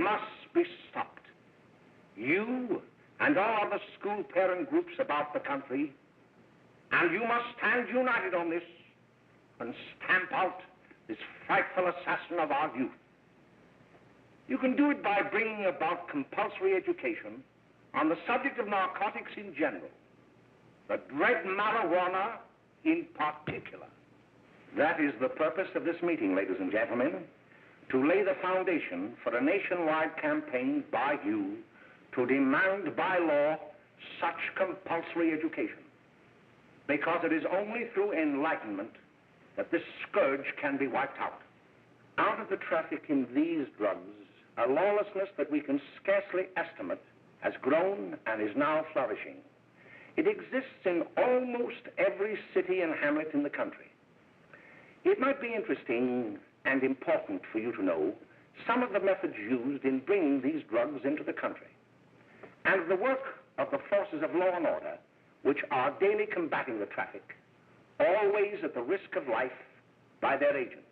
Must be stopped. You and all other school parent groups about the country, and you must stand united on this and stamp out this frightful assassin of our youth. You can do it by bringing about compulsory education on the subject of narcotics in general, the dread marijuana in particular. That is the purpose of this meeting, ladies and gentlemen, to lay the foundation for a nationwide campaign by you to demand by law such compulsory education. Because it is only through enlightenment that this scourge can be wiped out. Out of the traffic in these drugs, a lawlessness that we can scarcely estimate has grown and is now flourishing. It exists in almost every city and hamlet in the country. It might be interesting and important for you to know some of the methods used in bringing these drugs into the country, and the work of the forces of law and order which are daily combating the traffic, always at the risk of life by their agents.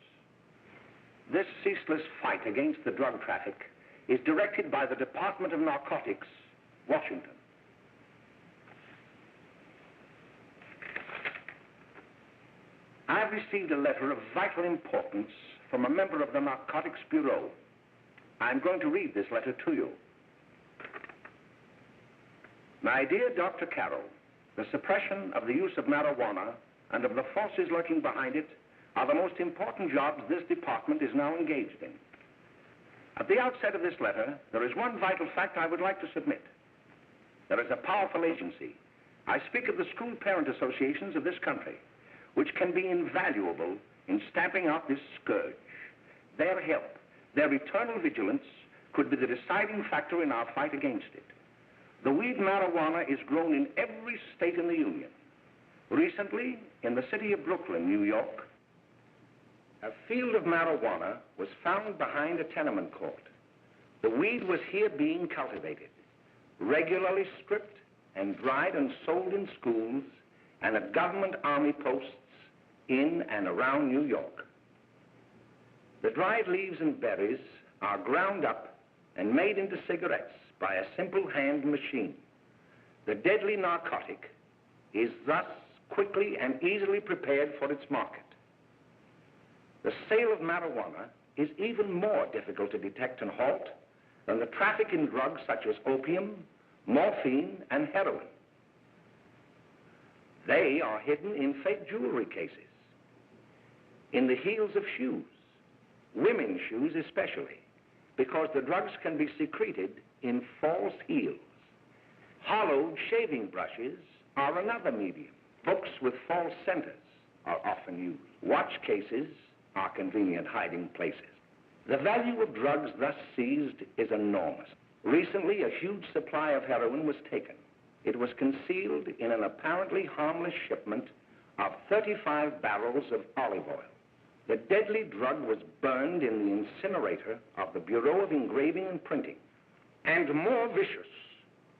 This ceaseless fight against the drug traffic is directed by the Department of Narcotics, Washington. I've received a letter of vital importance from a member of the Narcotics Bureau. I'm going to read this letter to you. My dear Dr. Carroll, the suppression of the use of marijuana and of the forces lurking behind it are the most important jobs this department is now engaged in. At the outset of this letter, there is one vital fact I would like to submit. There is a powerful agency. I speak of the school parent associations of this country, which can be invaluable in stamping out this scourge. Their help, their eternal vigilance, could be the deciding factor in our fight against it. The weed marijuana is grown in every state in the Union. Recently, in the city of Brooklyn, New York, a field of marijuana was found behind a tenement court. The weed was here being cultivated, regularly stripped and dried and sold in schools and at government army posts in and around New York. The dried leaves and berries are ground up and made into cigarettes by a simple hand machine. The deadly narcotic is thus quickly and easily prepared for its market. The sale of marijuana is even more difficult to detect and halt than the traffic in drugs such as opium, morphine, and heroin. They are hidden in fake jewelry cases, in the heels of shoes, women's shoes especially, because the drugs can be secreted in false heels. Hollowed shaving brushes are another medium. Books with false centers are often used. Watch cases are convenient hiding places. The value of drugs thus seized is enormous. Recently, a huge supply of heroin was taken. It was concealed in an apparently harmless shipment of 35 barrels of olive oil. The deadly drug was burned in the incinerator of the Bureau of Engraving and Printing. And more vicious,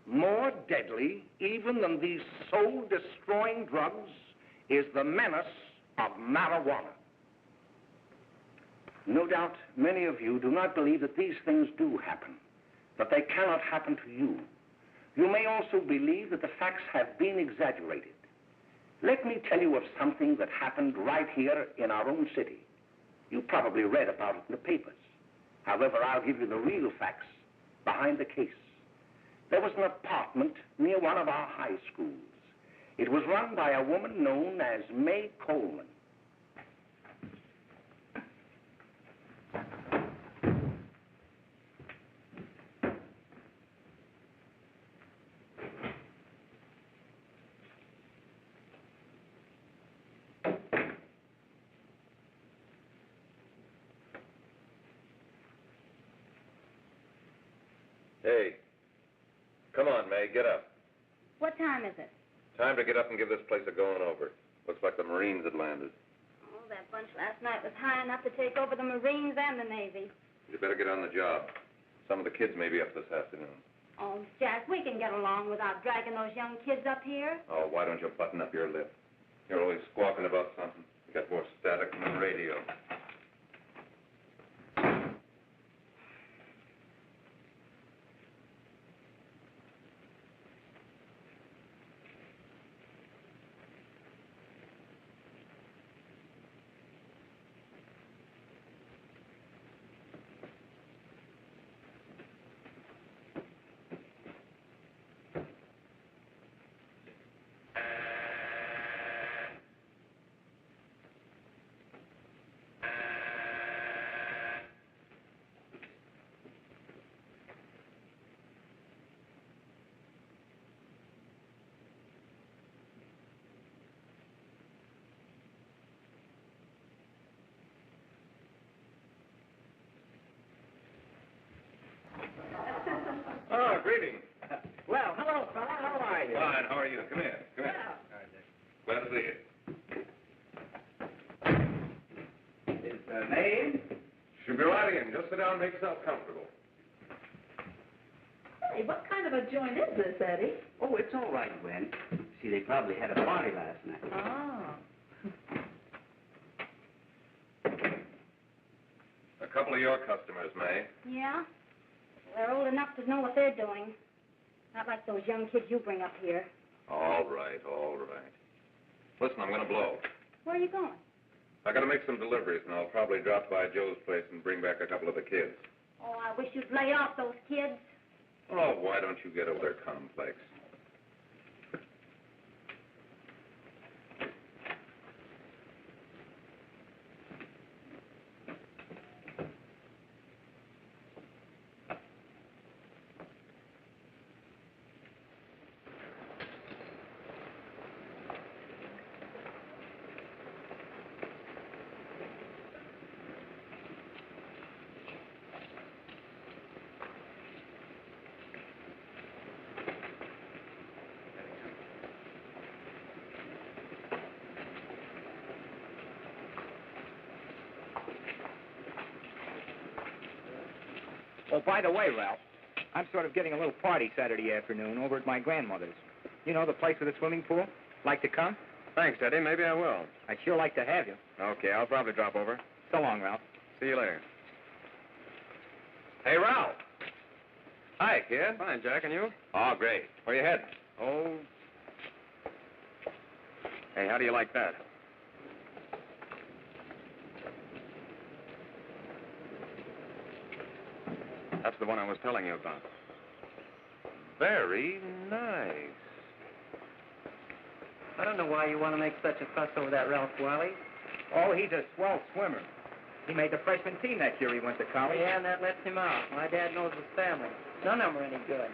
more deadly, even than these soul-destroying drugs, is the menace of marijuana. No doubt many of you do not believe that these things do happen, that they cannot happen to you. You may also believe that the facts have been exaggerated. Let me tell you of something that happened right here in our own city. You probably read about it in the papers. However, I'll give you the real facts behind the case. There was an apartment near one of our high schools. It was run by a woman known as May Coleman. Hey, come on, May, get up. What time is it? Time to get up and give this place a going over. Looks like the Marines had landed. Oh, that bunch last night was high enough to take over the Marines and the Navy. You better get on the job. Some of the kids may be up this afternoon. Oh, Jack, we can get along without dragging those young kids up here. Oh, why don't you button up your lip? You're always squawking about something. You got more static than the radio. Oh, greetings. Well, hello, fella. How are you? Fine, how are you? Come here. Come here. Glad to see you. Is the name? Should be right in. Just sit down and make yourself comfortable. Hey, what kind of a joint is this, Eddie? Oh, it's all right, Gwen. See, they probably had a party last night. Oh. A couple of your customers, May. Yeah? They're old enough to know what they're doing. Not like those young kids you bring up here. All right, all right. Listen, I'm going to blow. Where are you going? I got to make some deliveries, and I'll probably drop by Joe's place and bring back a couple of the kids. Oh, I wish you'd lay off those kids. Oh, why don't you get over their complex? Oh, by the way, Ralph, I'm sort of getting a little party Saturday afternoon over at my grandmother's. You know, the place with the swimming pool? Like to come? Thanks, Eddie. Maybe I will. I'd sure like to have you. Okay, I'll probably drop over. So long, Ralph. See you later. Hey, Ralph. Hi, kid. Fine, Jack, and you? Oh, great. Where you heading? Oh. Hey, how do you like that? That's the one I was telling you about. Very nice. I don't know why you want to make such a fuss over that Ralph Wiley. Oh, he's a swell swimmer. He made the freshman team that year he went to college. Yeah, and that lets him out. My dad knows his family. None of them are any good.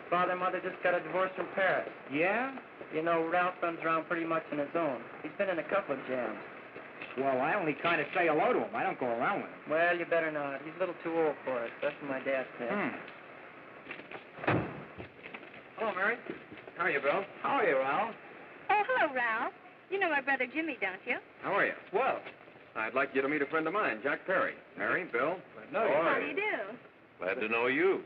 Father and mother just got a divorce from Paris. Yeah? You know, Ralph runs around pretty much on his own. He's been in a couple of jams. Well, I only kind of say hello to him. I don't go around with him. Well, you better not. He's a little too old for it. That's what my dad said. Hello, Mary. How are you, Bill? How are you, Ralph? Oh, hello, Ralph. You know my brother Jimmy, don't you? How are you? Well, I'd like you to meet a friend of mine, Jack Perry. Mary, Bill. no, How do you do? Glad to know you.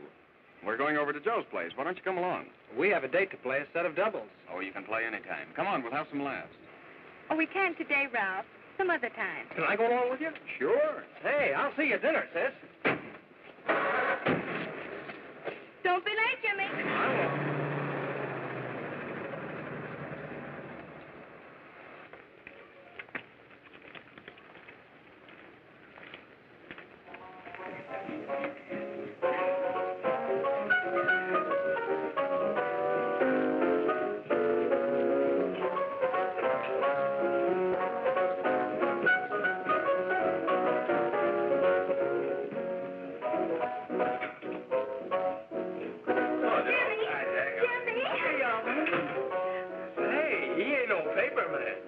We're going over to Joe's place. Why don't you come along? we have a date to play a set of doubles. Oh, you can play anytime. Come on, we'll have some laughs. Oh, we can't today, Ralph. Some other time. Can I go along with you? Sure. Hey, I'll see you at dinner, sis. Don't be late, Jimmy. I won't.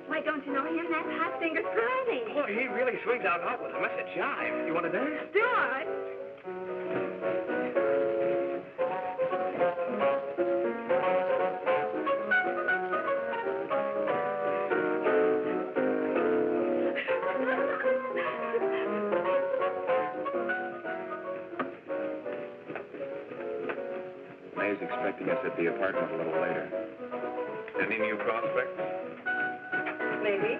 Why, don't you know him? That's Hot Finger Friday. Boy, he really swings out hot with a message jive. You want to dance? Do it. May's expecting us at the apartment a little later. Any new prospects? Maybe.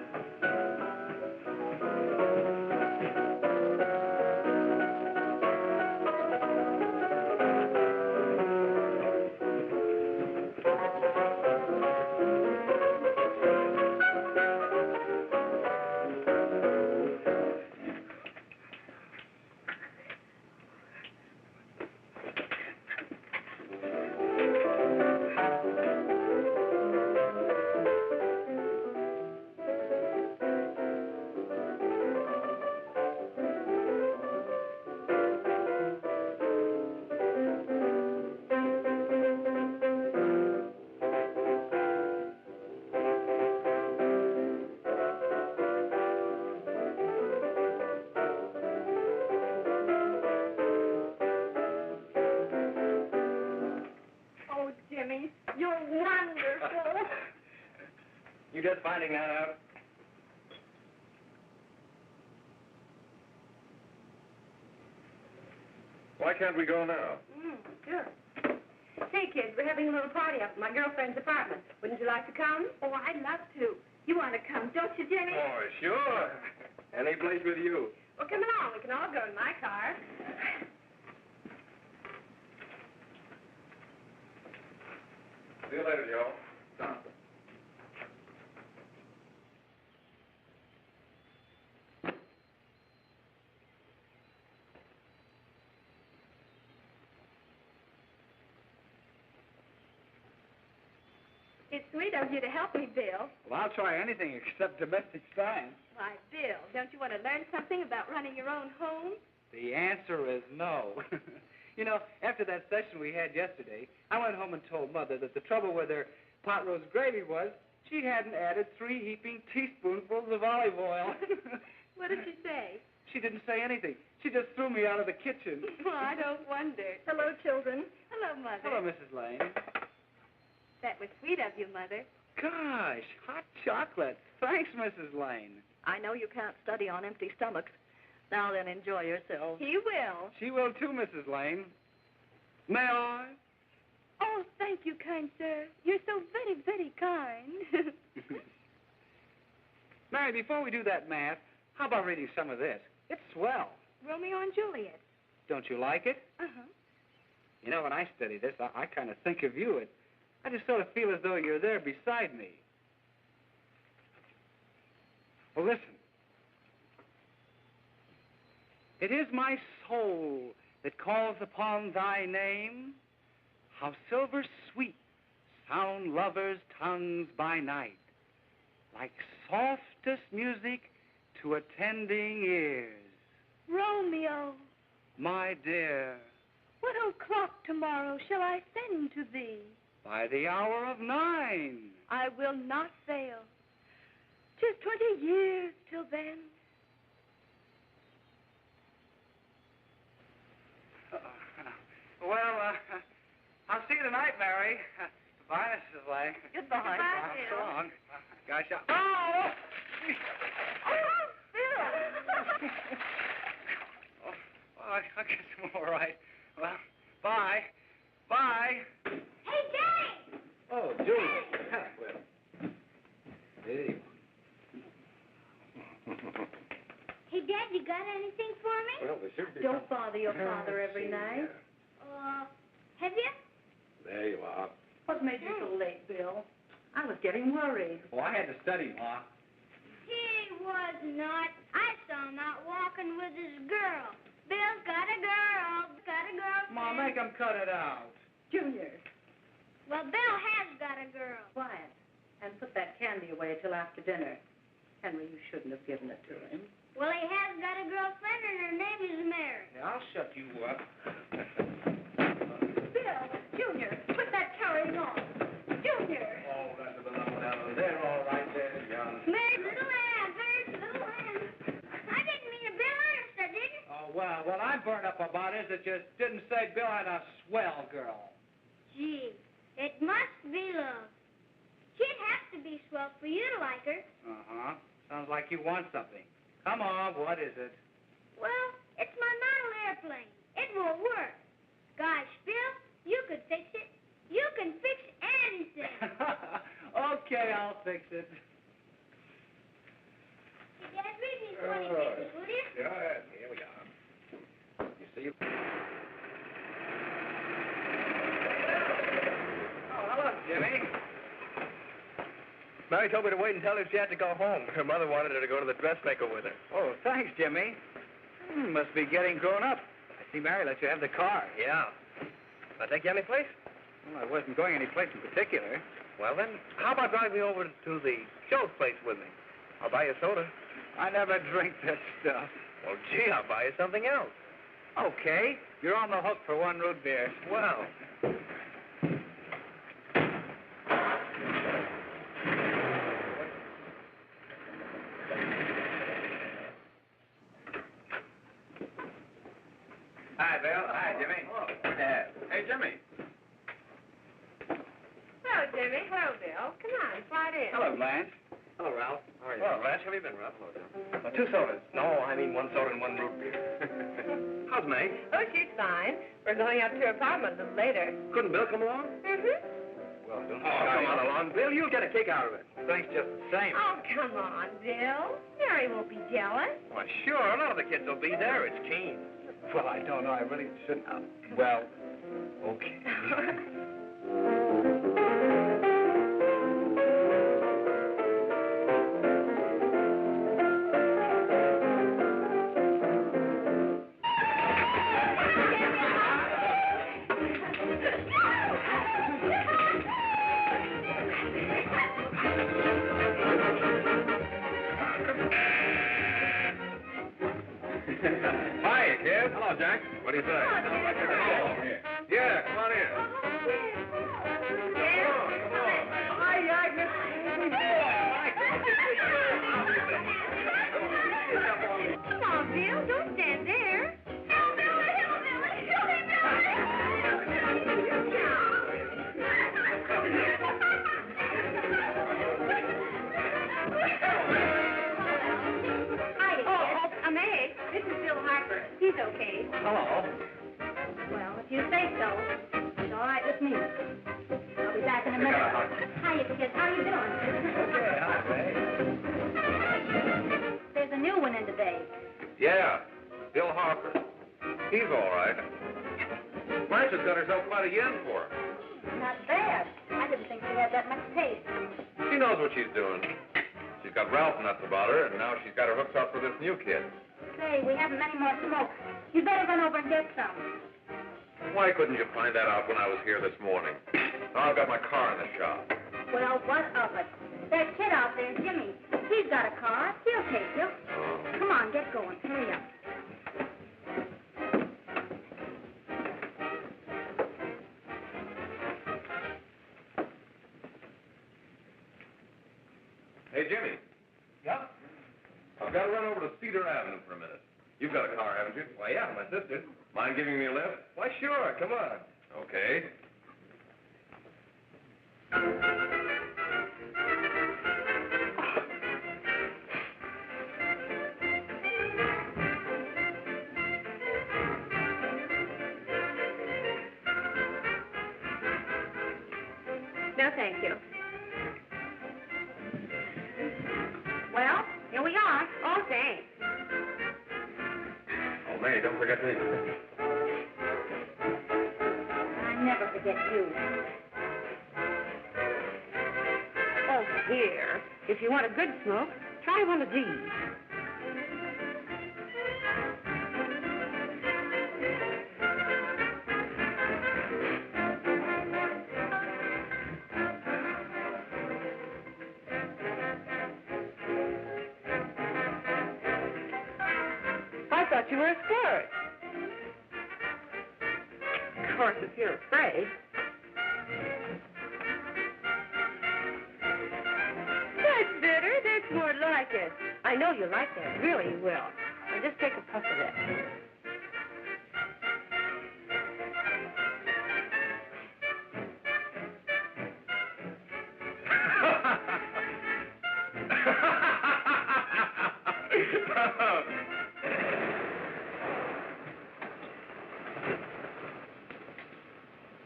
Jimmy. You're wonderful. You just finding that out? Why can't we go now? Sure. Hey, kids, we're having a little party up at my girlfriend's apartment. Wouldn't you like to come? Oh, I'd love to. You want to come, don't you, Jimmy? Oh, sure. Any place with you. Well, come along. We can all go in my car. See you later, Joe. It's sweet of you to help me, Bill. Well, I'll try anything except domestic science. Why, Bill, don't you want to learn something about running your own home? The answer is no. You know, after that session we had yesterday, I went home and told Mother that the trouble with her pot roast gravy was she hadn't added 3 heaping teaspoonfuls of olive oil. What did she say? She didn't say anything. She just threw me out of the kitchen. Well, I don't wonder. Hello, children. Hello, Mother. Hello, Mrs. Lane. That was sweet of you, Mother. Gosh, hot chocolate. Thanks, Mrs. Lane. I know you can't study on empty stomachs. Now then, enjoy yourselves. He will. She will too, Mrs. Lane. May I? Oh, thank you, kind sir. You're so very, very kind. Mary, before we do that math, how about reading some of this? It's swell. Romeo and Juliet. Don't you like it? Uh-huh. You know, when I study this, I kind of think of you. I just sort of feel as though you're there beside me. Well, listen. It is my soul that calls upon thy name. How silver sweet sound lovers' tongues by night, like softest music to attending ears. Romeo, My dear, what o'clock tomorrow shall I send to thee? by the hour of 9. I will not fail. 'Tis 20 years till then. Well, I'll see you tonight, Mary. Goodbye, Mrs. Lang. Goodbye. Goodbye, So Bill. long. Gosh, oh! Oh, Bill! Oh, I guess I'm all right. Well, bye. Bye. Hey, Daddy! Oh, Julie. Well, hey. Hey, Dad, you got anything for me? Well, there should be. Don't bother your father every night. Have you? There you are. What made you so late, Bill? I was getting worried. Oh, I had to study, Ma. He was not. I saw him out walking with his girl. Bill's got a girl. Got a girlfriend. Ma, make him cut it out. Junior, Well, Bill has got a girl. quiet. And put that candy away till after dinner. Henry, you shouldn't have given it to him. Well, he has got a girlfriend, and her name is Mary. Yeah, I'll shut you up. Bill, Junior, put that carrying on. Junior! Oh, that's a little down there, all right there, young. Mary's little lamb, Mary's little lamb. I didn't mean to Bill Ernest, I didn't. Oh, well, what I'm burned up about is that you didn't say Bill had a swell girl. Gee, it must be love. She'd have to be swell for you to like her. Uh-huh. Sounds like you want something. Come on, what is it? Well, it's my model airplane. It won't work. Gosh, Bill, you could fix it. You can fix anything. Okay, I'll fix it. Hey, Dad, read me 20 pages, will you? Yeah, here we are. You see? Oh, hello, Jimmy. Mary told me to wait and tell her she had to go home. Her mother wanted her to go to the dressmaker with her. Oh, thanks, Jimmy. Must be getting grown up. I see Mary let you have the car. Yeah. Can I take you any place? Well, I wasn't going any place in particular. Well, then, how about driving me over to the show's place with me? I'll buy you a soda. I never drink that stuff. Well, gee, I'll buy you something else. Okay, you're on the hook for 1 root beer. Well. Hi, Bill. Hi, Jimmy. Hey, Jimmy. Hello, Jimmy. Hello, Bill. Come on, slide in. Hello, Blanche. Hello, Ralph. How are you? Well, Blanche, how have you been, Ralph? Hello, John. 2 sodas. No, I mean 1 soda and 1 root beer. How's May? Oh, she's fine. We're going up to her apartment a little later. Couldn't Bill come along? Mm-hmm. Well, don't Come on along, Bill. You'll get a kick out of it. Thanks just the same. Oh, come on, Bill. Mary won't be jealous. Why, sure. None of the kids will be there. It's keen. Well, I don't know. I really shouldn't. Well, okay. Hiya, kid. Hello, Jack. What do you say? Yeah, come on in. Come on, Bill. Don't stand there. Hillbilly, hillbilly, May. This is Bill Harper. He's okay. Hello. Well, if you say so. fellas. It's all right with me. I'll be back in a minute. Hiya, kids. How you doing? Okay, hi, Ray. There's a new one in today. Yeah, Bill Harper. He's all right. Marcia's got herself quite a yen for him. Not bad. I didn't think she had that much taste. She knows what she's doing. She's got Ralph nuts about her, and now she's got her hooks up for this new kid. Say, we haven't many more smokes. You better run over and get some. Why couldn't you find that out when I was here this morning? Now I've got my car in the shop. Well, what of it? That kid out there, Jimmy, he's got a car. He'll take you. Come on, get going. Hurry up. Hey, Jimmy. Yeah? I've got to run over to Cedar Avenue for a minute. You've got a car, haven't you? Why, yeah, my sister. Mind giving me a lift? Why, sure, come on. Okay. No, thank you. Well, here we are. Oh, thanks. Oh, May, don't forget me. I never forget you. Oh, here. If you want a good smoke, try one of these. I thought you were a squirt. Of course, if you're afraid. That's better. That's more like it. I know you like that. Really, you will. Now just take a puff of that.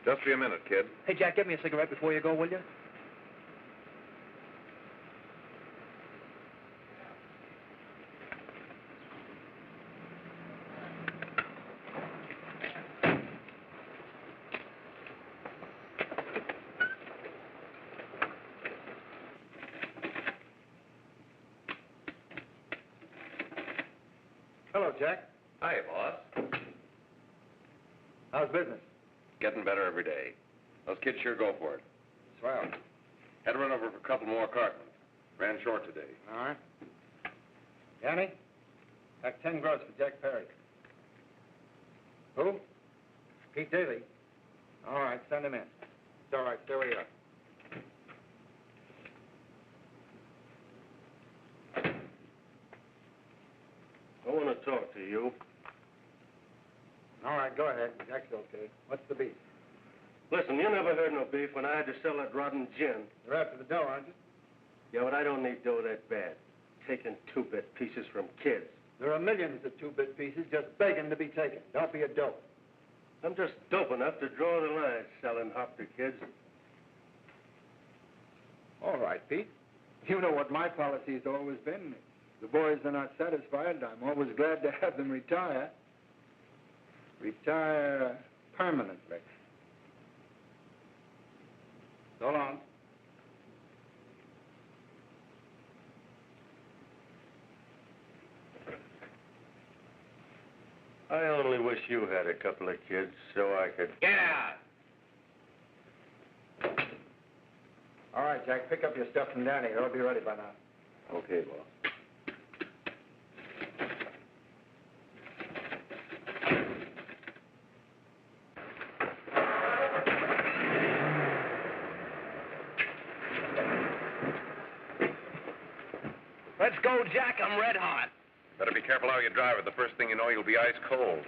Just be a minute, kid. Hey, Jack, give me a cigarette before you go, will you? Hello, Jack. Hi, boss. How's business? Getting better every day. Those kids sure go for it. Swell. Had to run over for a couple more cartons. Ran short today. All right. Yanni, pack 10 gross for Jack Perry. Who? Pete Daly. All right, send him in. It's all right, stay where you are. I want to talk to you. All right, go ahead. Jack's okay. What's the beef? Listen, you never heard no beef when I had to sell that rotten gin. You're after the dough, aren't you? Yeah, but I don't need dough that bad. Taking two-bit pieces from kids. There are millions of two-bit pieces just begging to be taken. Don't be a dope. I'm just dope enough to draw the line selling hop to kids. All right, Pete. You know what my policy's always been. If the boys are not satisfied, I'm always glad to have them retire. Retire permanently. So long. I only wish you had a couple of kids so I could... Get out! All right, Jack, pick up your stuff from Danny. They'll be ready by now. Okay, boss. Let's go, Jack. I'm red hot. Better be careful how you drive it. The first thing you know, you'll be ice cold.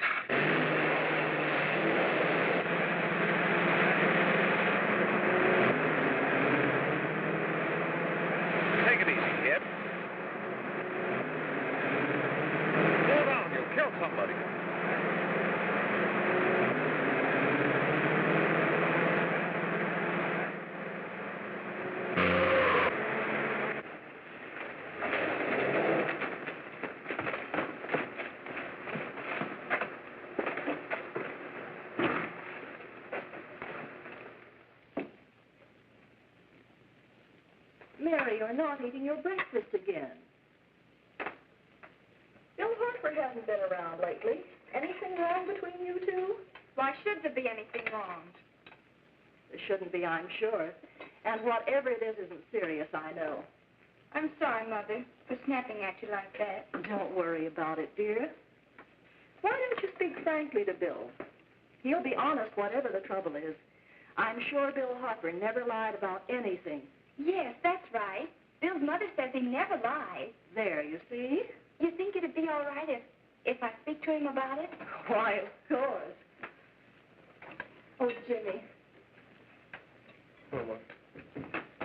Take it easy, kid. Slow down. You'll kill somebody. Mary, you're not eating your breakfast again. Bill Harper hasn't been around lately. Anything wrong between you two? Why should there be anything wrong? There shouldn't be, I'm sure. And whatever it is isn't serious, I know. I'm sorry, Mother, for snapping at you like that. Don't worry about it, dear. Why don't you speak frankly to Bill? He'll be honest whatever the trouble is. I'm sure Bill Harper never lied about anything. Yes, that's right. Bill's mother says he never lies. There, you see? You think it'd be all right if I speak to him about it? Why, of course. Oh, Jimmy. Mama.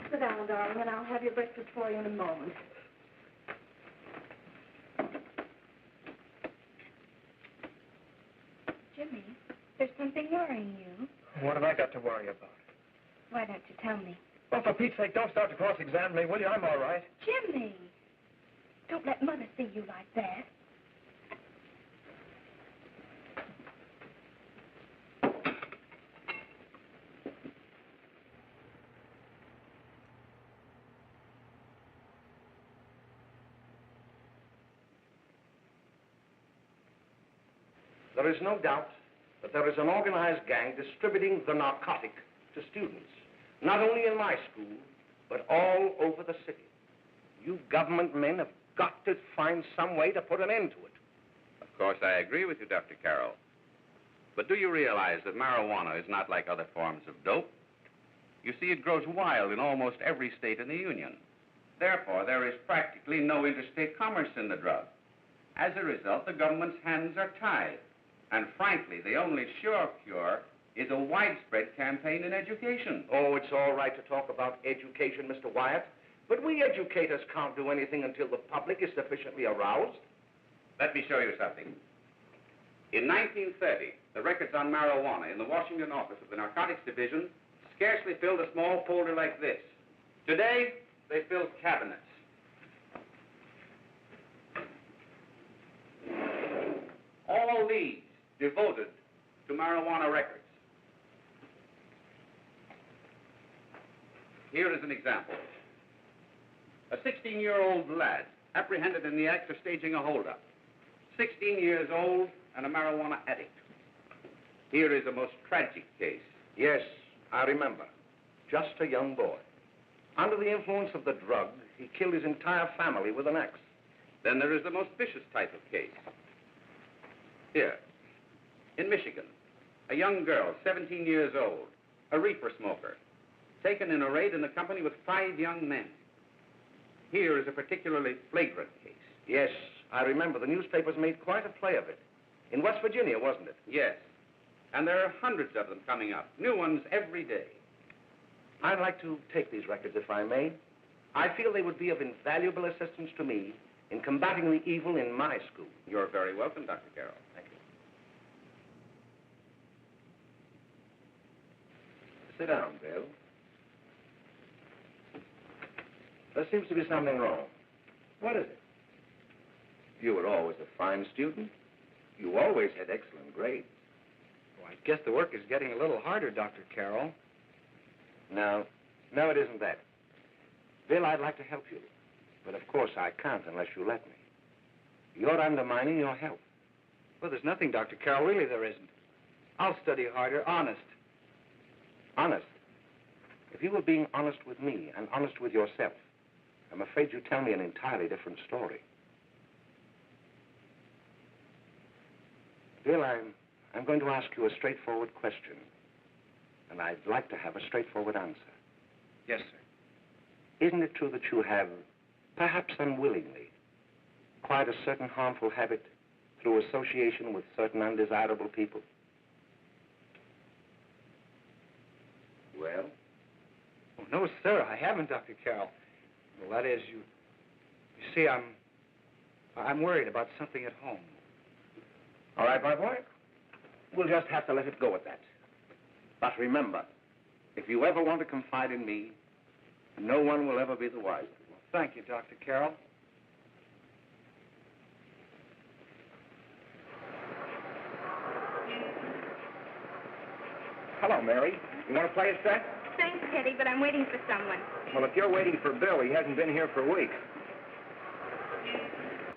Sit down, darling, and I'll have your breakfast for you in a moment. Jimmy, there's something worrying you. What have I got to worry about? Why don't you tell me? Well, for Pete's sake, don't start to cross-examine me, will you? I'm all right. Jimmy! Don't let Mother see you like that. There is no doubt that there is an organized gang distributing the narcotic to students, not only in my school, but all over the city. You government men have got to find some way to put an end to it. Of course, I agree with you, Dr. Carroll. But do you realize that marijuana is not like other forms of dope? You see, it grows wild in almost every state in the Union. Therefore, there is practically no interstate commerce in the drug. As a result, the government's hands are tied. And frankly, the only sure cure is a widespread campaign in education. Oh, it's all right to talk about education, Mr. Wyatt, but we educators can't do anything until the public is sufficiently aroused. Let me show you something. In 1930, the records on marijuana in the Washington office of the Narcotics Division scarcely filled a small folder like this. Today, they fill cabinets. All these devoted to marijuana records. Here is an example. A 16-year-old lad apprehended in the act of staging a holdup. 16 years old and a marijuana addict. Here is a most tragic case. Yes, I remember. Just a young boy. Under the influence of the drug, he killed his entire family with an axe. Then there is the most vicious type of case. Here, in Michigan, a young girl, 17 years old, a reefer smoker, taken in a raid in the company with 5 young men. Here is a particularly flagrant case. Yes, I remember. The newspapers made quite a play of it. In West Virginia, wasn't it? Yes. And there are hundreds of them coming up, new ones every day. I'd like to take these records, if I may. I feel they would be of invaluable assistance to me in combating the evil in my school. You're very welcome, Dr. Carroll. Thank you. Sit down, Bill. There seems to be something wrong. What is it? You were always a fine student. You always had excellent grades. Well, I guess the work is getting a little harder, Dr. Carroll. No, it isn't that. Bill, I'd like to help you. But of course I can't unless you let me. You're undermining your health. Well, there's nothing, Dr. Carroll. Really, there isn't. I'll study harder, honest. Honest? If you were being honest with me and honest with yourself, I'm afraid you'd tell me an entirely different story. Bill, I'm going to ask you a straightforward question. And I'd like to have a straightforward answer. Yes, sir. Isn't it true that you have, perhaps unwillingly, acquired a certain harmful habit through association with certain undesirable people? Well? Oh, no, sir, I haven't, Dr. Carroll. Well, that is, you see, I'm worried about something at home. All right, my boy. We'll just have to let it go at that. But remember, if you ever want to confide in me, no one will ever be the wiser. Well, thank you, Dr. Carroll. Hello, Mary. You want to play a set? Thanks, Teddy, but I'm waiting for someone. Well, if you're waiting for Bill, he hasn't been here for weeks.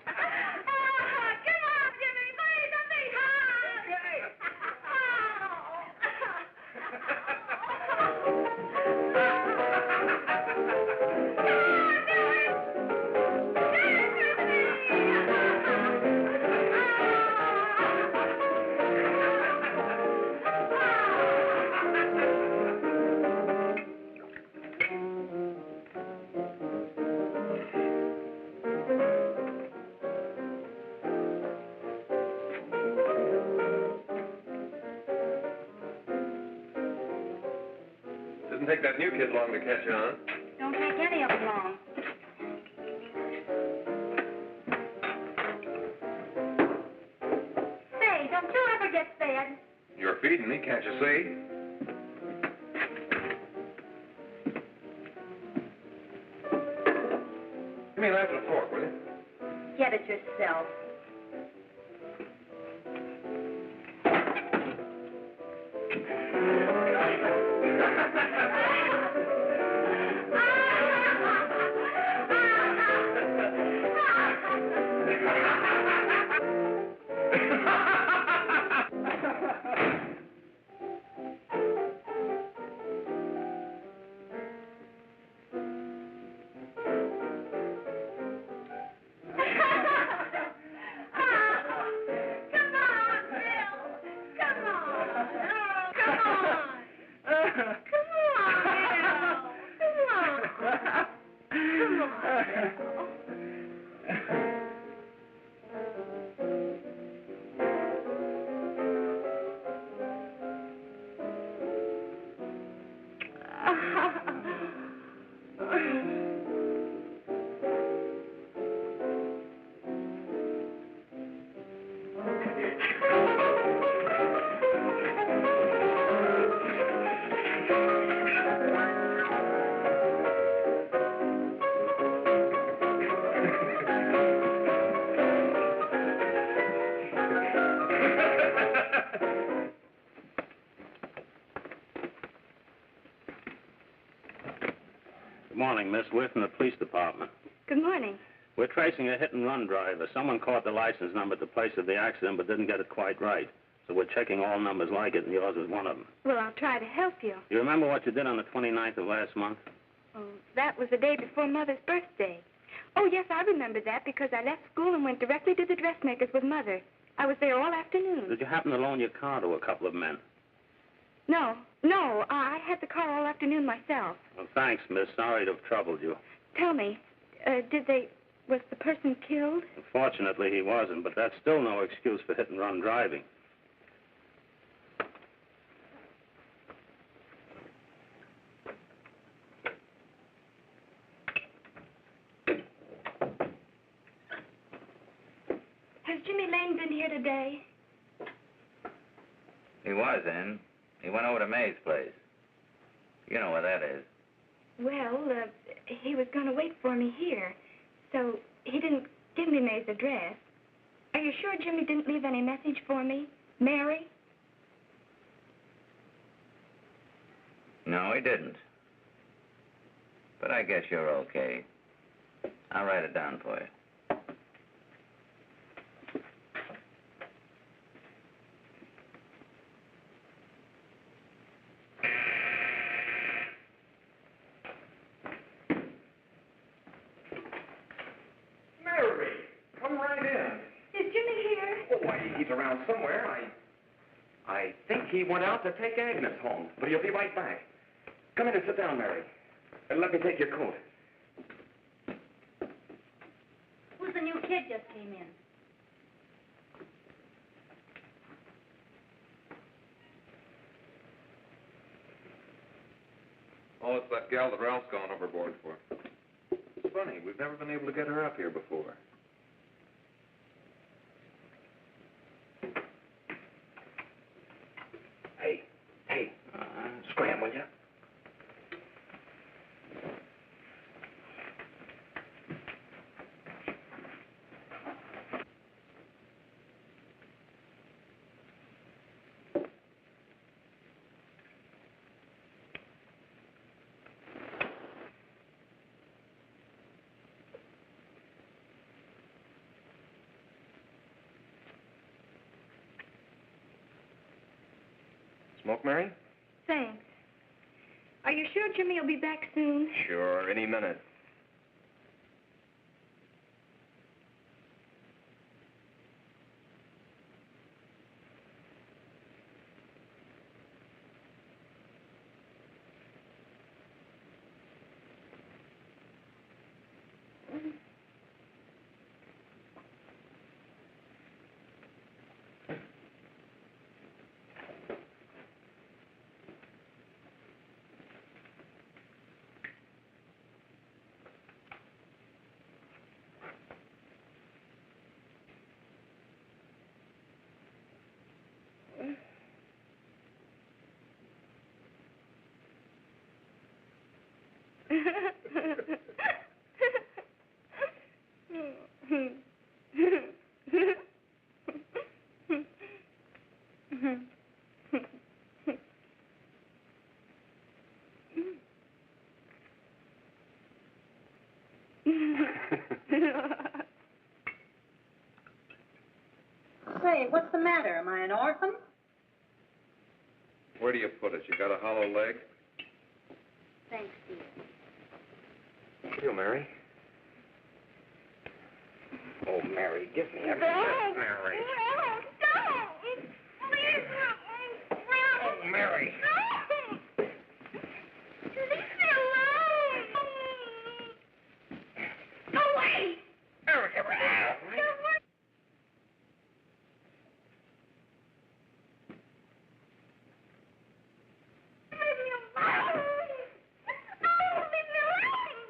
Come on, Jimmy, play something Didn't take that new kid long to catch on. Don't take any of them long. Say, don't you ever get fed? You're feeding me, can't you see? Give me a knife and a fork, will you? Get it yourself. Good morning, Miss. We're from the police department. Good morning. We're tracing a hit-and-run driver. Someone caught the license number at the place of the accident but didn't get it quite right. So we're checking all numbers like it, and yours is one of them. Well, I'll try to help you. You remember what you did on the 29th of last month? Oh, that was the day before Mother's birthday. Oh, yes, I remember that because I left school and went directly to the dressmaker's with Mother. I was there all afternoon. Did you happen to loan your car to a couple of men? No, I had the car all afternoon myself. Well, thanks, miss. Sorry to have troubled you. Tell me, was the person killed? Fortunately, he wasn't, but that's still no excuse for hit-and-run driving. Has Jimmy Lane been here today? He was in. He went over to May's place. You know where that is. Well, he was going to wait for me here, so he didn't give me May's address. Are you sure Jimmy didn't leave any message for me? Mary? No, he didn't. But I guess you're okay. I'll write it down for you. Mary, come right in. Is Jimmy here? Oh, why, he's around somewhere. I think he went out to take Agnes home, but he'll be right back. Come in and sit down, Mary. And let me take your coat. Who's the new kid just came in? Oh, it's that gal that Ralph's gone overboard for. It's funny, we've never been able to get her up here before. Hey, scram, will you? Smoke, Mary? Thanks. Are you sure Jimmy will be back soon? Sure, any minute. Say, what's the matter? Am I an orphan? Where do you put it? You got a hollow leg? Thanks, dear. You, Mary. Oh, Mary, give me everything. Mary. No, don't! Please, Oh, Mary. Leave me alone! Go away! Mary, give me that. Leave me alone! No, leave me alone!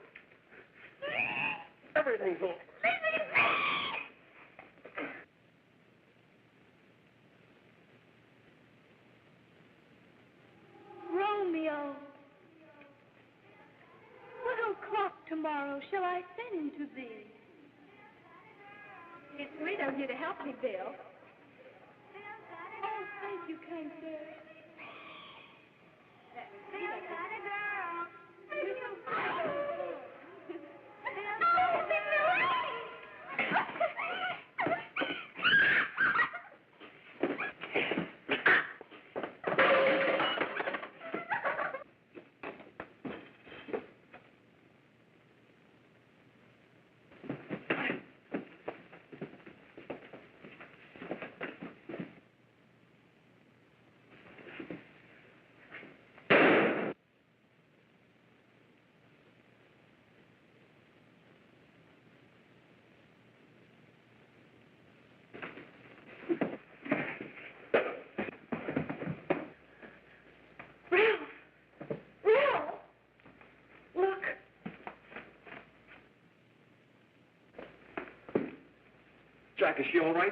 Everything's over. Leave me alone! Romeo. What o'clock tomorrow shall I send to thee? It's sweet of you to help me, Bill. Oh, thank you, kind sir. Jack, is she all right?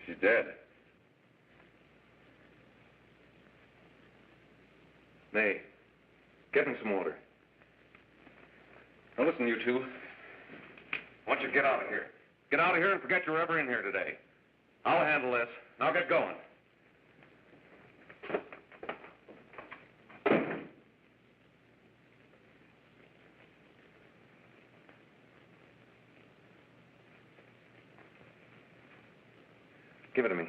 She's dead. May, get me some water. Now listen, you two. I want you to get out of here. Get out of here and forget you're ever in here today. I'll handle this. Now get going. Give it to me.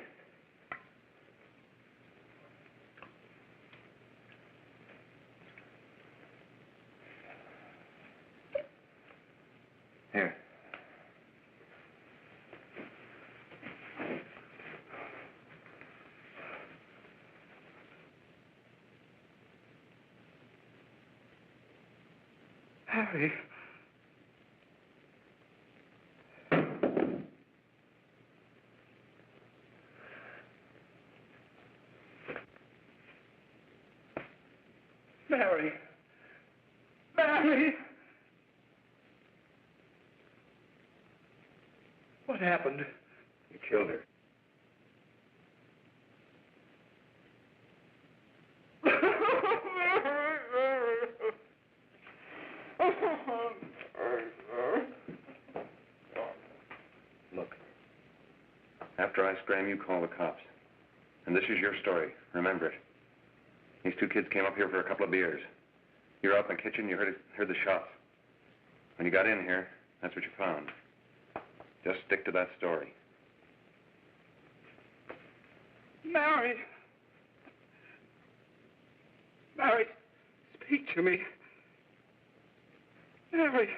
Here. Harry. Mary. Mary! What happened? You killed her. Look, after I scram, you call the cops. And this is your story. Remember it. These two kids came up here for a couple of beers. You were out in the kitchen, you heard the shots. When you got in here, that's what you found. Just stick to that story. Mary. Mary, speak to me. Mary.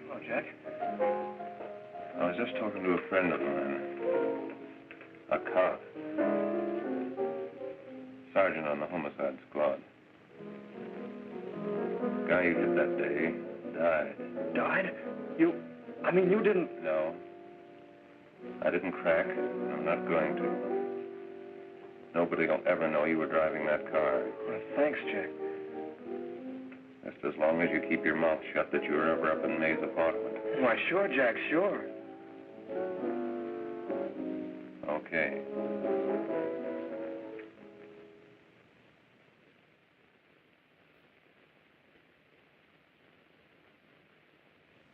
Hello, Jack. I was just talking to a friend of mine. A cop. Sergeant on the homicide squad. The guy you hit that day died. Died? You didn't... No. I didn't crack. I'm not going to. Nobody will ever know you were driving that car. Well, thanks, Jack. Just as long as you keep your mouth shut that you were ever up in May's apartment. Why, sure, Jack, sure. Okay.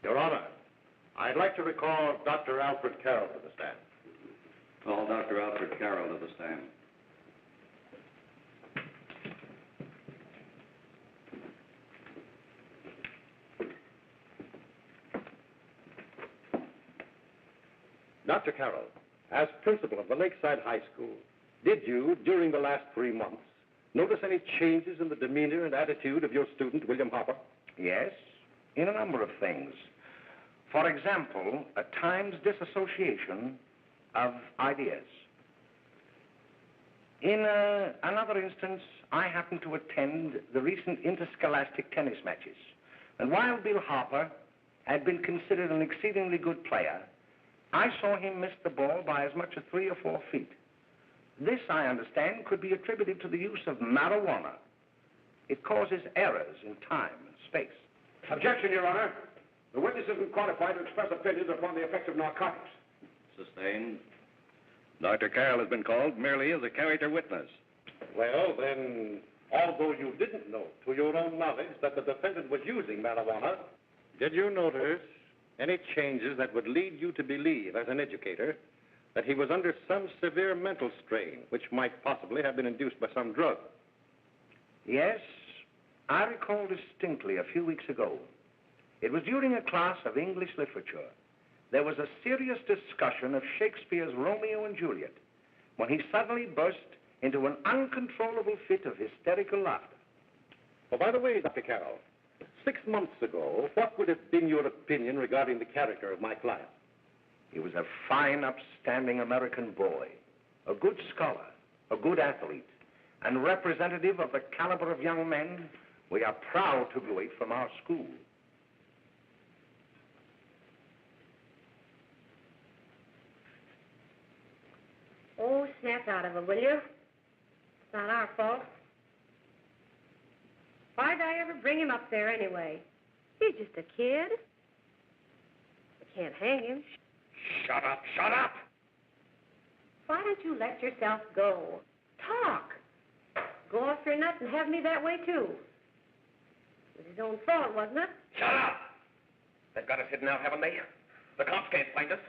Your Honor, I'd like to recall Dr. Alfred Carroll to the stand. Call Dr. Alfred Carroll to the stand. Dr. Carroll, as principal of the Lakeside High School, did you, during the last 3 months, notice any changes in the demeanor and attitude of your student, William Hopper? Yes, in a number of things. For example, at times disassociation of ideas. In another instance, I happened to attend the recent interscholastic tennis matches. And while Bill Hopper had been considered an exceedingly good player, I saw him miss the ball by as much as 3 or 4 feet. This, I understand, could be attributed to the use of marijuana. It causes errors in time and space. Objection, Your Honor. The witness isn't qualified to express opinions upon the effects of narcotics. Sustained. Dr. Carroll has been called merely as a character witness. Well, then, although you didn't know to your own knowledge that the defendant was using marijuana, did you notice any changes that would lead you to believe, as an educator, that he was under some severe mental strain, which might possibly have been induced by some drug? Yes, I recall distinctly a few weeks ago. It was during a class of English literature. There was a serious discussion of Shakespeare's Romeo and Juliet when he suddenly burst into an uncontrollable fit of hysterical laughter. Oh, by the way, Dr. Carroll, 6 months ago, what would have been your opinion regarding the character of my client? He was a fine, upstanding American boy, a good scholar, a good athlete, and representative of the caliber of young men we are proud to graduate from our school. Oh, snap out of it, will you? It's not our fault. Why'd I ever bring him up there anyway? He's just a kid. I can't hang him. Shut up, shut up! Why don't you let yourself go? Talk. Go off your nut and have me that way, too. It was his own fault, wasn't it? Shut up! They've got us hidden out, haven't they? The cops can't find us.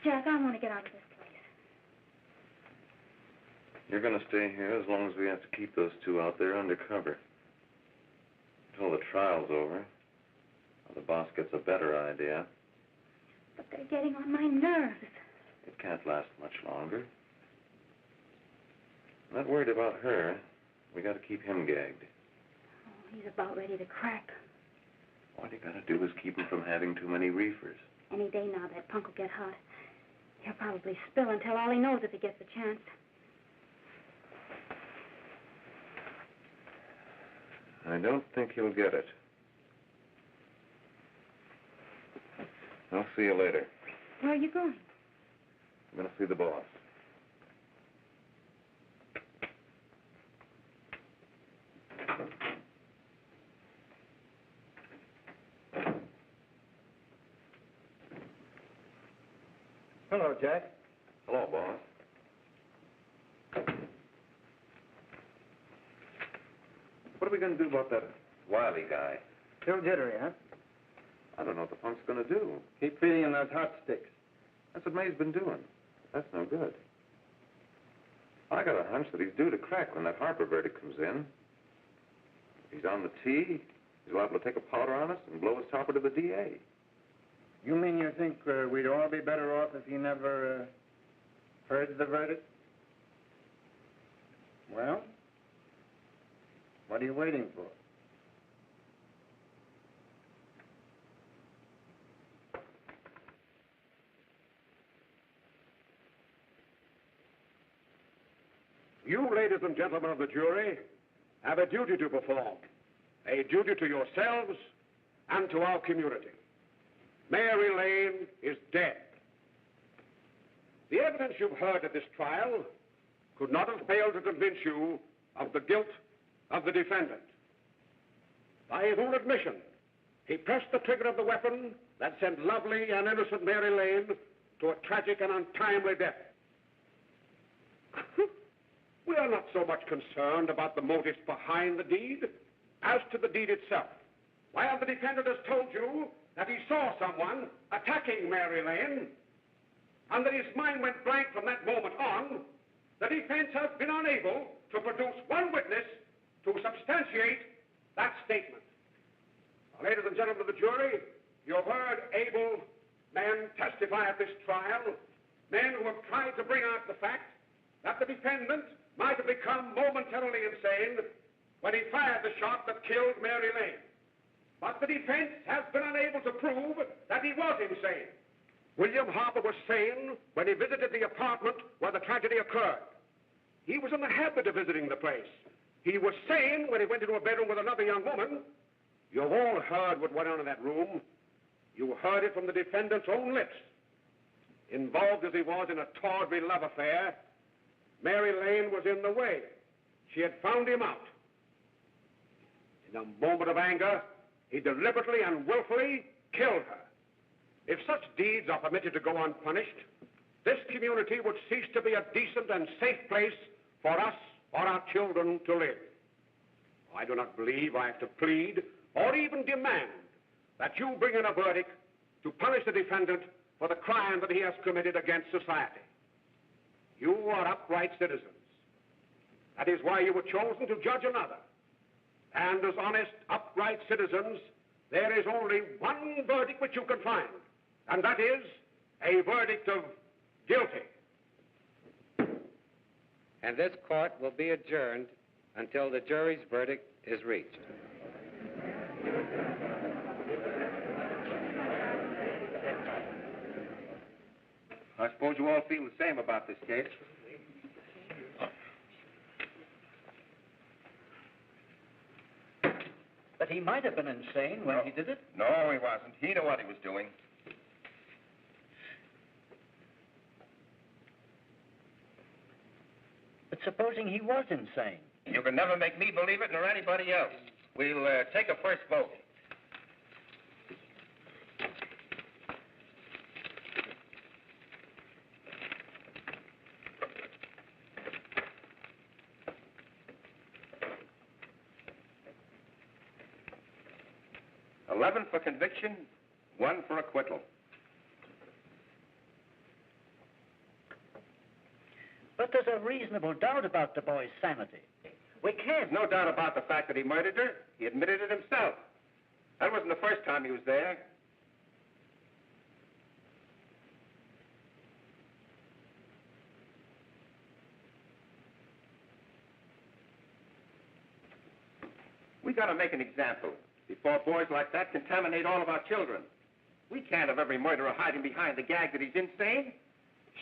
Jack, I want to get out of this place. You're going to stay here as long as we have to keep those two out there undercover. Until the trial's over. Or the boss gets a better idea. But they're getting on my nerves. It can't last much longer. I'm not worried about her. We got to keep him gagged. Oh, he's about ready to crack. All you got to do is keep him from having too many reefers. Any day now, that punk will get hot. He'll probably spill and tell all he knows if he gets a chance. I don't think he'll get it. I'll see you later. Where are you going? I'm going to see the boss. Hello, Jack. Hello, boss. What are we going to do about that Wiley guy? Still jittery, huh? I don't know what the punk's going to do. Keep feeding him those hot sticks. That's what May's been doing. That's no good. I got a hunch that he's due to crack when that Harper verdict comes in. If he's on the tee, he's liable to take a powder on us and blow his topper to the DA. You mean you think we'd all be better off if he never heard the verdict? Well, what are you waiting for? You, ladies and gentlemen of the jury, have a duty to perform. A duty to yourselves and to our community. Mary Lane is dead. The evidence you've heard at this trial could not have failed to convince you of the guilt of the defendant. By his own admission, he pressed the trigger of the weapon that sent lovely and innocent Mary Lane to a tragic and untimely death. We are not so much concerned about the motives behind the deed as to the deed itself. While the defendant has told you that he saw someone attacking Mary Lane and that his mind went blank from that moment on, the defense has been unable to produce one witness to substantiate that statement. Now, ladies and gentlemen of the jury, you have heard able men testify at this trial, men who have tried to bring out the fact that the defendant might have become momentarily insane when he fired the shot that killed Mary Lane. But the defense has been unable to prove that he was insane. William Harper was sane when he visited the apartment where the tragedy occurred. He was in the habit of visiting the place. He was sane when he went into a bedroom with another young woman. You've all heard what went on in that room. You heard it from the defendant's own lips. Involved as he was in a tawdry love affair, Mary Lane was in the way. She had found him out. In a moment of anger, he deliberately and willfully killed her. If such deeds are permitted to go unpunished, this community would cease to be a decent and safe place for us or our children to live. I do not believe I have to plead or even demand that you bring in a verdict to punish the defendant for the crime that he has committed against society. You are upright citizens. That is why you were chosen to judge another. And as honest, upright citizens, there is only one verdict which you can find, and that is a verdict of guilty. And this court will be adjourned until the jury's verdict is reached. I suppose you all feel the same about this case. But he might have been insane when he did it. No, he wasn't. He knew what he was doing. But supposing he was insane? You can never make me believe it nor anybody else. We'll take a first vote. $11 for conviction, 1 for acquittal. But there's a reasonable doubt about the boy's sanity. We can't. No doubt about the fact that he murdered her. He admitted it himself. That wasn't the first time he was there. We got to make an example before boys like that contaminate all of our children. We can't have every murderer hiding behind the gag that he's insane.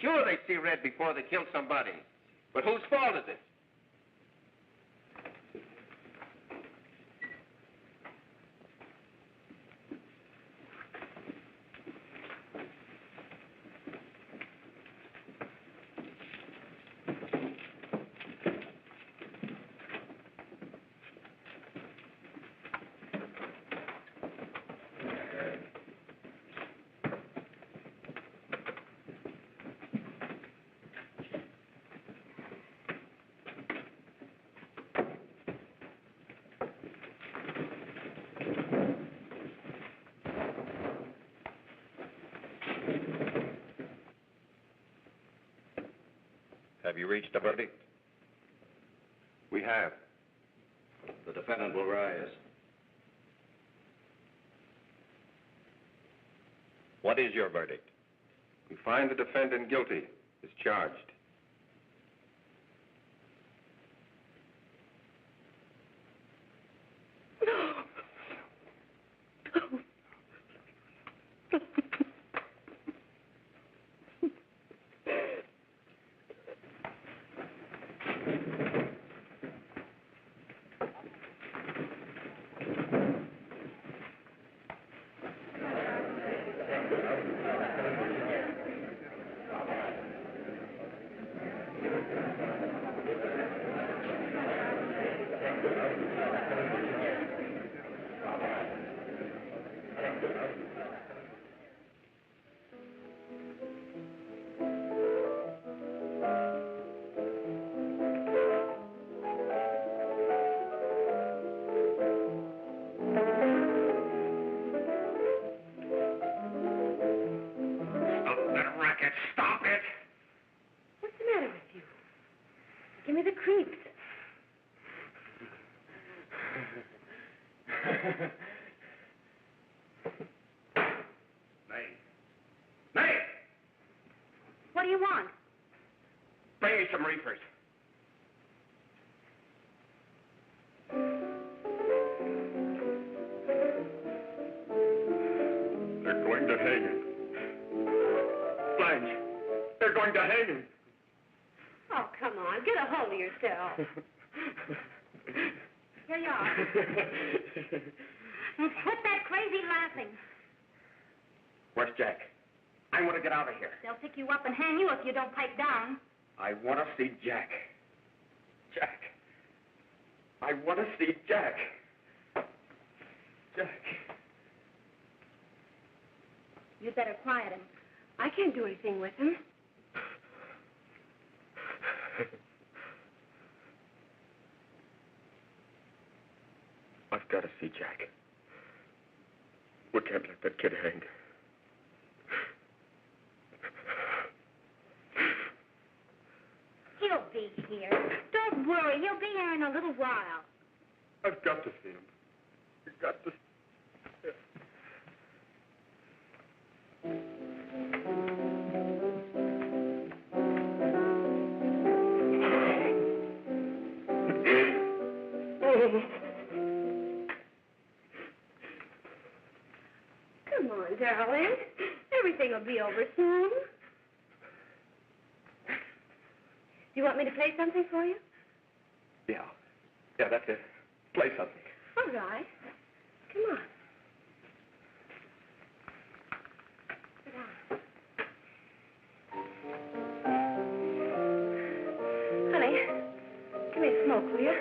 Sure, they see red before they kill somebody. But whose fault is it? Have you reached a verdict? We have. The defendant will rise. What is your verdict? We find the defendant guilty as charged. Give me the creeps. Nay! What do you want? Bring me some reefers. They're going to hang him. Blanche, they're going to hang him. Oh, come on. Get a hold of yourself. Here you are. Now, quit that crazy laughing. Where's Jack? I want to get out of here. They'll pick you up and hang you if you don't pipe down. I want to see Jack. Jack. I want to see Jack. Jack. You'd better quiet him. I can't do anything with him. I've got to see Jack. We can't let that kid hang. He'll be here. Don't worry. He'll be here in a little while. I've got to see him. I've got to. Come on, darling. Everything will be over soon. Do you want me to play something for you? Yeah, that's it. Play something. All right. Come on. Sit down. Honey, give me a smoke, will you?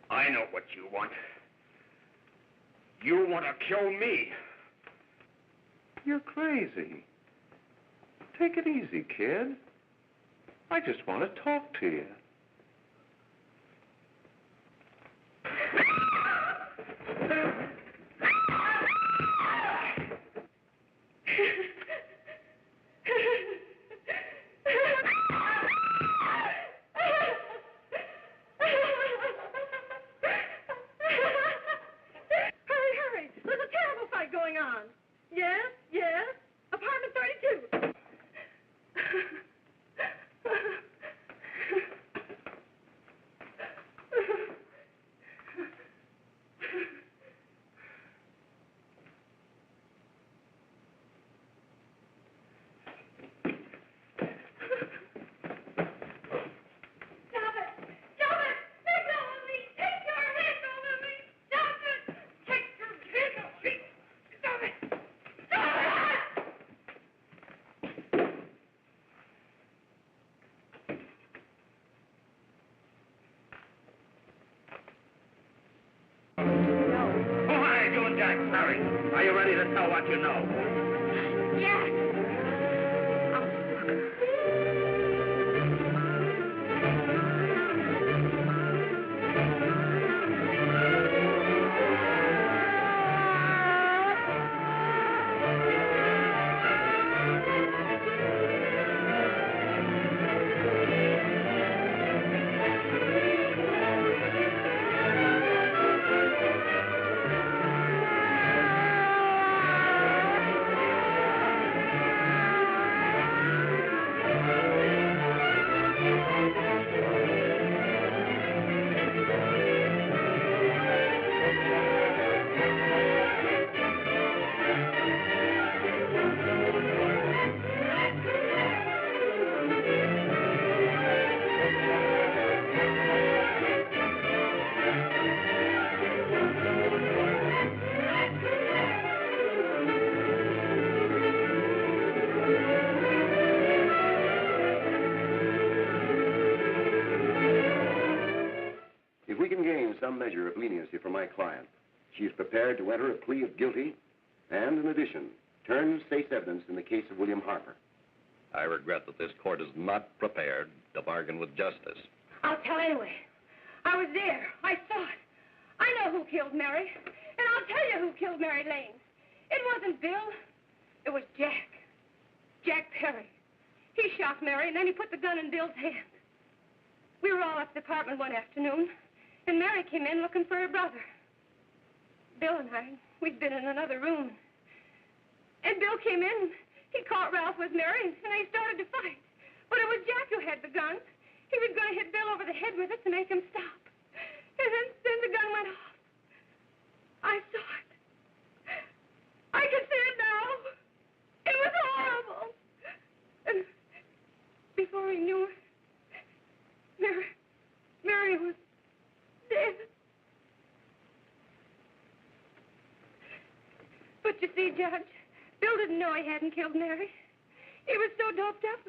I know what you want. You want to kill me. You're crazy. Take it easy, kid. I just want to talk to you. Are you ready to tell what you know? Jack! If we can gain some measure of leniency for my client, she is prepared to enter a plea of guilty and, in addition, turn state's evidence in the case of William Harper. I regret that this court is not prepared to bargain with justice. I'll tell anyway. I was there. I saw it. I know who killed Mary. And I'll tell you who killed Mary Lane. It wasn't Bill. It was Jack. Jack Perry. He shot Mary, and then he put the gun in Bill's hand. We were all up at the apartment one afternoon, and Mary came in looking for her brother. Bill and I, we'd been in another room. And Bill came in. He caught Ralph with Mary, and they started to fight. But it was Jack who had the gun. He was going to hit Bill over the head with it to make him stop. And then the gun went off. I saw it. I can see it now. It was horrible. And before he knew it, Mary was dead. But you see, Judge, Bill didn't know he hadn't killed Mary. He was so doped up,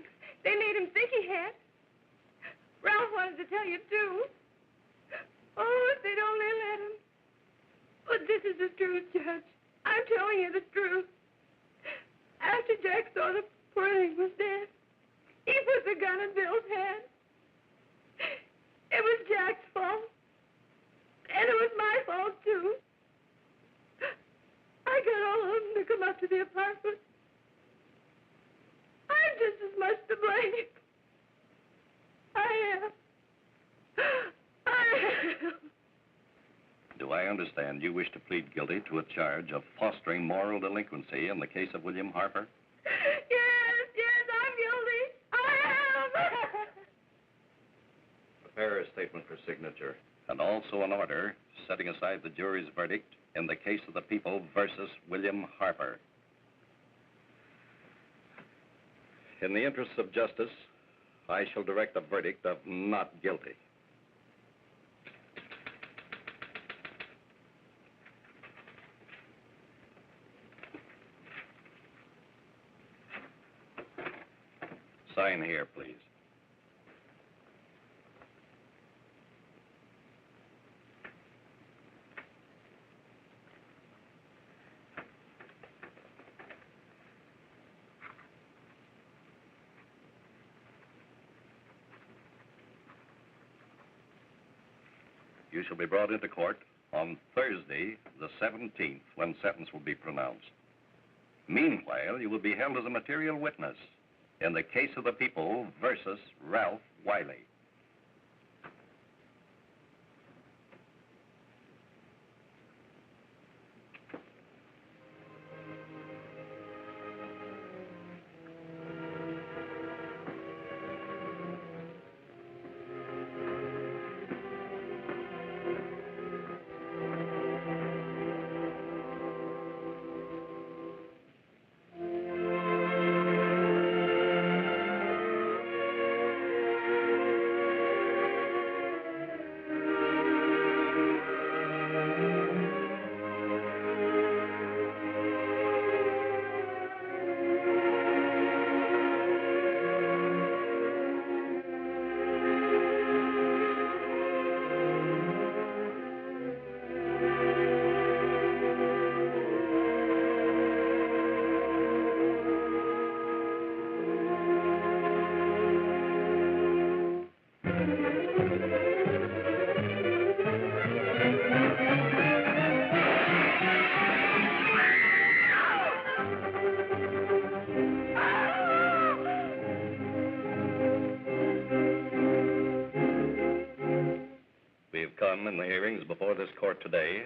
they made him think he had. Ralph wanted to tell you, too. Oh, if they'd only let him. But this is the truth, Judge. I'm telling you the truth. After Jack saw the poor thing was dead, he put the gun in Bill's hand. It was Jack's fault. And it was my fault, too. I got all of them to come up to the apartment. I'm just as much to blame. I am. Do I understand you wish to plead guilty to a charge of fostering moral delinquency in the case of William Harper? Yes, I'm guilty. I am. Prepare a statement for signature, and also an order setting aside the jury's verdict in the case of the people versus William Harper. In the interests of justice, I shall direct a verdict of not guilty. Sign here, please. You shall be brought into court on Thursday, the 17th, when sentence will be pronounced. Meanwhile, you will be held as a material witness in the case of the people versus Ralph Wiley. We've come in the hearings before this court today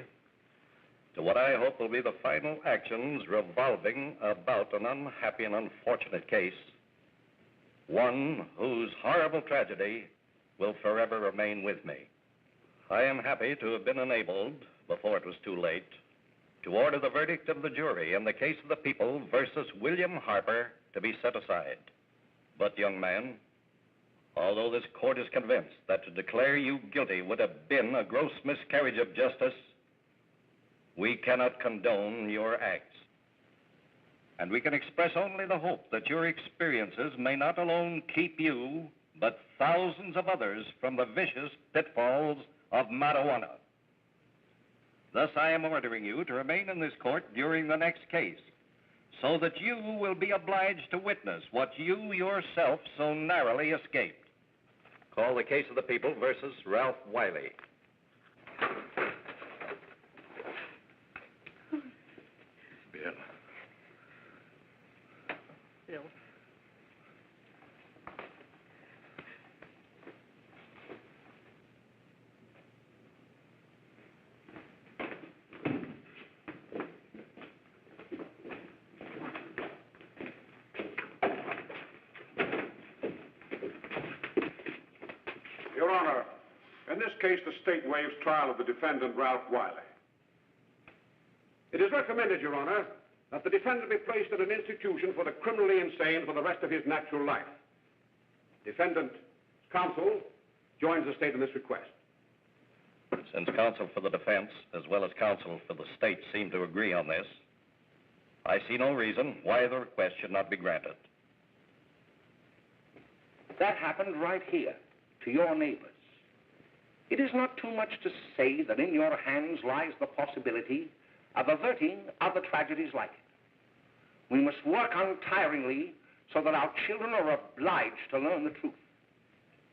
to what I hope will be the final actions revolving about an unhappy and unfortunate case, one whose horrible tragedy will forever remain with me. I am happy to have been enabled, before it was too late, to order the verdict of the jury in the case of the people versus William Harper to be set aside. But, young man, although this court is convinced that to declare you guilty would have been a gross miscarriage of justice, we cannot condone your acts. And we can express only the hope that your experiences may not alone keep you, but thousands of others from the vicious pitfalls of marijuana. Thus, I am ordering you to remain in this court during the next case, so that you will be obliged to witness what you yourself so narrowly escaped. Call the case of the people versus Ralph Wiley. Bill. Bill. Your Honor, in this case, the state waives trial of the defendant, Ralph Wiley. It is recommended, Your Honor, that the defendant be placed in an institution for the criminally insane for the rest of his natural life. Defendant's counsel joins the state in this request. Since counsel for the defense, as well as counsel for the state, seem to agree on this, I see no reason why the request should not be granted. That happened right here, to your neighbors. It is not too much to say that in your hands lies the possibility of averting other tragedies like it. We must work untiringly so that our children are obliged to learn the truth,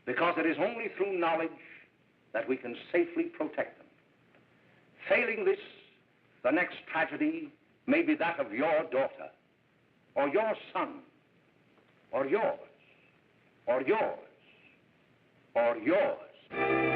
because it is only through knowledge that we can safely protect them. Failing this, the next tragedy may be that of your daughter, or your son, or yours, or yours, or yours.